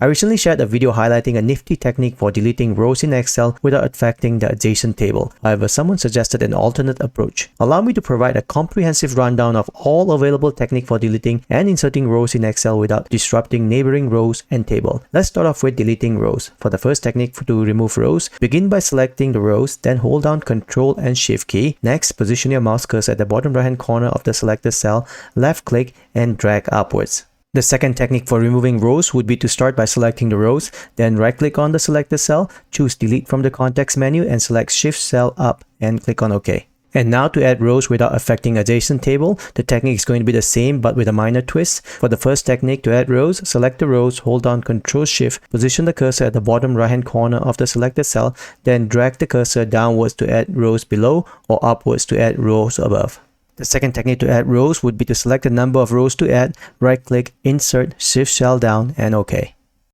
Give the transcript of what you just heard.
I recently shared a video highlighting a nifty technique for deleting rows in Excel without affecting the adjacent table. However, someone suggested an alternate approach. Allow me to provide a comprehensive rundown of all available techniques for deleting and inserting rows in Excel without disrupting neighboring rows and table. Let's start off with deleting rows. For the first technique to remove rows, begin by selecting the rows, then hold down Ctrl and Shift key. Next, position your mouse cursor at the bottom right hand corner of the selected cell, left click and drag upwards. The second technique for removing rows would be to start by selecting the rows, then right-click on the selected cell, choose Delete from the context menu and select Shift Cell Up and click on OK. And now to add rows without affecting adjacent table, the technique is going to be the same but with a minor twist. For the first technique to add rows, select the rows, hold down Ctrl Shift, position the cursor at the bottom right hand corner of the selected cell, then drag the cursor downwards to add rows below or upwards to add rows above. The second technique to add rows would be to select the number of rows to add, right click, insert, shift cell down and OK.